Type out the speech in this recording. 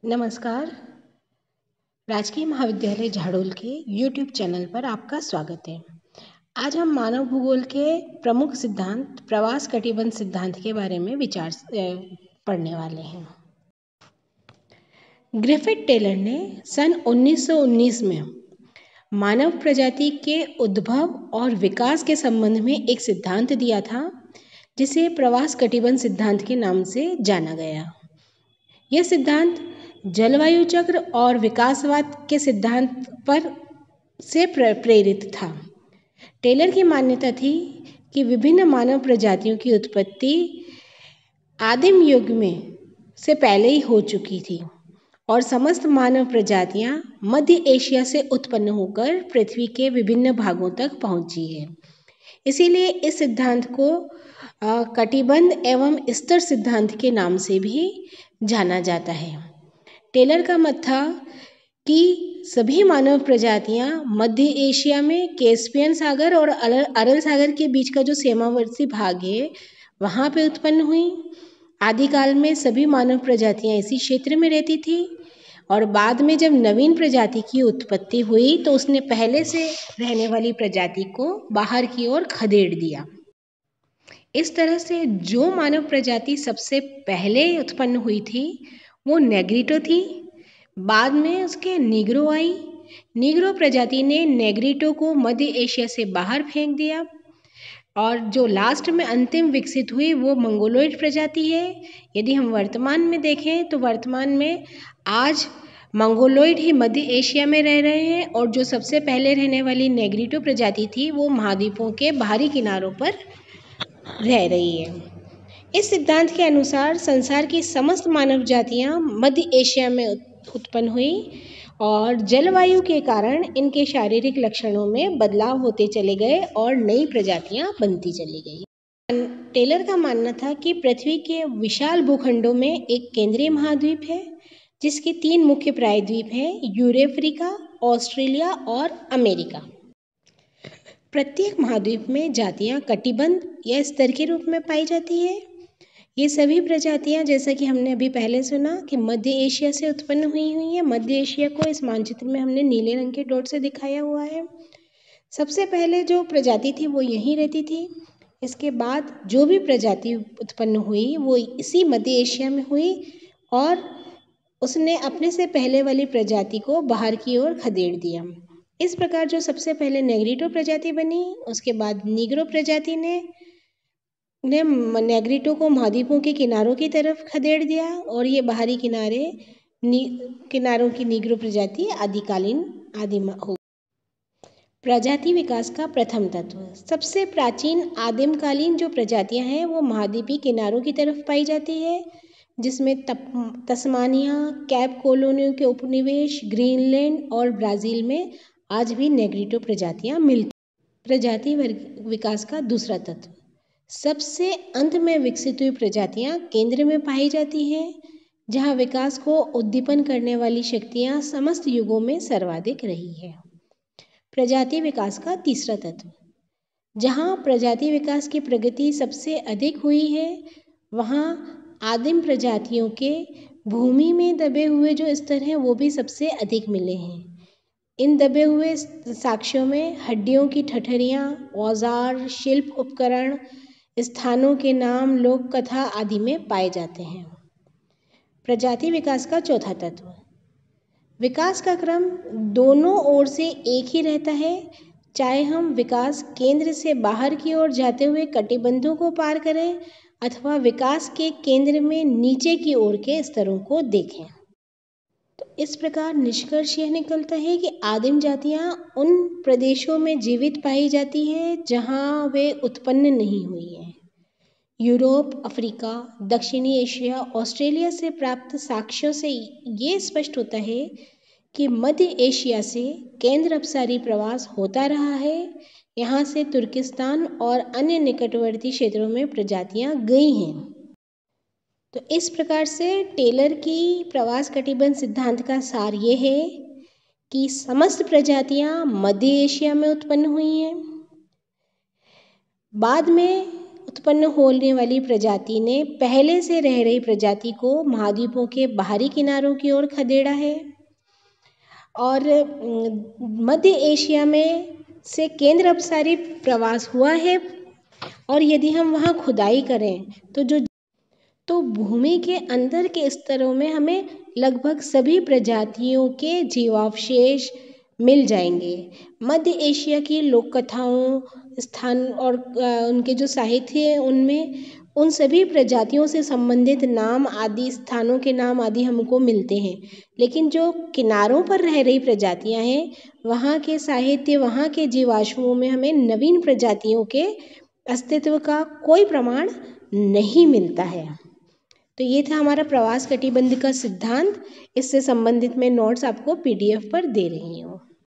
नमस्कार। राजकीय महाविद्यालय झाड़ोल के यूट्यूब चैनल पर आपका स्वागत है। आज हम मानव भूगोल के प्रमुख सिद्धांत प्रवास कटिबंध सिद्धांत के बारे में पढ़ने वाले हैं। ग्रिफिथ टेलर ने सन 1919 में मानव प्रजाति के उद्भव और विकास के संबंध में एक सिद्धांत दिया था, जिसे प्रवास कटिबंध सिद्धांत के नाम से जाना गया। यह सिद्धांत जलवायु चक्र और विकासवाद के सिद्धांत पर से प्रेरित था। टेलर की मान्यता थी कि विभिन्न मानव प्रजातियों की उत्पत्ति आदिम युग में से पहले ही हो चुकी थी और समस्त मानव प्रजातियां मध्य एशिया से उत्पन्न होकर पृथ्वी के विभिन्न भागों तक पहुंची है। इसीलिए इस सिद्धांत को कटिबंध एवं स्तर सिद्धांत के नाम से भी जाना जाता है। टेलर का मत था कि सभी मानव प्रजातियां मध्य एशिया में कैस्पियन सागर और अरल सागर के बीच का जो सीमावर्ती भाग है वहाँ पे उत्पन्न हुई। आदिकाल में सभी मानव प्रजातियां इसी क्षेत्र में रहती थी और बाद में जब नवीन प्रजाति की उत्पत्ति हुई तो उसने पहले से रहने वाली प्रजाति को बाहर की ओर खदेड़ दिया। इस तरह से जो मानव प्रजाति सबसे पहले उत्पन्न हुई थी वो नेग्रिटो थी। बाद में उसके नीग्रो आई। नीग्रो प्रजाति ने नेग्रिटो को मध्य एशिया से बाहर फेंक दिया और जो लास्ट में अंतिम विकसित हुई वो मंगोलॉइड प्रजाति है। यदि हम वर्तमान में देखें तो वर्तमान में आज मंगोलॉइड ही मध्य एशिया में रह रहे हैं और जो सबसे पहले रहने वाली नेग्रिटो प्रजाति थी वो महाद्वीपों के बाहरी किनारों पर रह रही है। इस सिद्धांत के अनुसार संसार की समस्त मानव जातियां मध्य एशिया में उत्पन्न हुई और जलवायु के कारण इनके शारीरिक लक्षणों में बदलाव होते चले गए और नई प्रजातियां बनती चली गई। टेलर का मानना था कि पृथ्वी के विशाल भूखंडों में एक केंद्रीय महाद्वीप है जिसके 3 मुख्य प्रायद्वीप हैं, यूरेफ्रिका, ऑस्ट्रेलिया और अमेरिका। प्रत्येक महाद्वीप में जातियां कटिबंध या स्तर के रूप में पाई जाती है। ये सभी प्रजातियां, जैसा कि हमने अभी पहले सुना, कि मध्य एशिया से उत्पन्न हुई है। मध्य एशिया को इस मानचित्र में हमने नीले रंग के डॉट से दिखाया हुआ है। सबसे पहले जो प्रजाति थी वो यहीं रहती थी। इसके बाद जो भी प्रजाति उत्पन्न हुई वो इसी मध्य एशिया में हुई और उसने अपने से पहले वाली प्रजाति को बाहर की ओर खदेड़ दिया। इस प्रकार जो सबसे पहले नेग्रिटो प्रजाति बनी, उसके बाद नीग्रो प्रजाति ने नेग्रिटो को महाद्वीपों के किनारों की तरफ खदेड़ दिया और ये बाहरी किनारों की नीग्रो प्रजाति आदिम हो। प्रजाति विकास का प्रथम तत्व। सबसे प्राचीन आदिमकालीन जो प्रजातियां हैं वो महाद्वीपी किनारों की तरफ पाई जाती है, जिसमें तस्मानिया, कैप कॉलोनियों के उपनिवेश, ग्रीनलैंड और ब्राज़ील में आज भी नेग्रिटो प्रजातियां मिलती। प्रजाति विकास का दूसरा तत्व। सबसे अंत में विकसित हुई प्रजातियां केंद्र में पाई जाती हैं, जहां विकास को उद्दीपन करने वाली शक्तियां समस्त युगों में सर्वाधिक रही है। प्रजाति विकास का तीसरा तत्व। जहां प्रजाति विकास की प्रगति सबसे अधिक हुई है वहां आदिम प्रजातियों के भूमि में दबे हुए जो स्तर हैं वो भी सबसे अधिक मिले हैं। इन दबे हुए साक्ष्यों में हड्डियों की ठठरियाँ, औजार, शिल्प उपकरण, स्थानों के नाम, लोक कथा आदि में पाए जाते हैं। प्रजाति विकास का चौथा तत्व। विकास का क्रम दोनों ओर से एक ही रहता है, चाहे हम विकास केंद्र से बाहर की ओर जाते हुए कटिबंधों को पार करें अथवा विकास के केंद्र में नीचे की ओर के स्तरों को देखें। तो इस प्रकार निष्कर्ष यह निकलता है कि आदिम जातियां उन प्रदेशों में जीवित पाई जाती हैं जहां वे उत्पन्न नहीं हुई हैं। यूरोप, अफ्रीका, दक्षिणी एशिया, ऑस्ट्रेलिया से प्राप्त साक्ष्यों से ये स्पष्ट होता है कि मध्य एशिया से केंद्र अपसारी प्रवास होता रहा है। यहाँ से तुर्किस्तान और अन्य निकटवर्ती क्षेत्रों में प्रजातियां गई हैं। तो इस प्रकार से टेलर की प्रवास कटिबंध सिद्धांत का सार ये है कि समस्त प्रजातियां मध्य एशिया में उत्पन्न हुई हैं। बाद में उत्पन्न होने वाली प्रजाति ने पहले से रह रही प्रजाति को महाद्वीपों के बाहरी किनारों की ओर खदेड़ा है। और मध्य एशिया में से केंद्र अपसारी प्रवास हुआ है। और यदि हम वहाँ खुदाई करें तो भूमि के अंदर के स्तरों में हमें लगभग सभी प्रजातियों के जीवावशेष मिल जाएंगे। मध्य एशिया की लोक कथाओं, स्थान और उनके जो साहित्य है उनमें उन सभी प्रजातियों से संबंधित नाम आदि, स्थानों के नाम आदि हमको मिलते हैं। लेकिन जो किनारों पर रह रही प्रजातियां हैं, वहाँ के साहित्य, वहाँ के जीवाश्मों में हमें नवीन प्रजातियों के अस्तित्व का कोई प्रमाण नहीं मिलता है। तो ये था हमारा प्रवास कटिबंध का सिद्धांत। इससे संबंधित मैं नोट्स आपको PDF पर दे रही हूँ।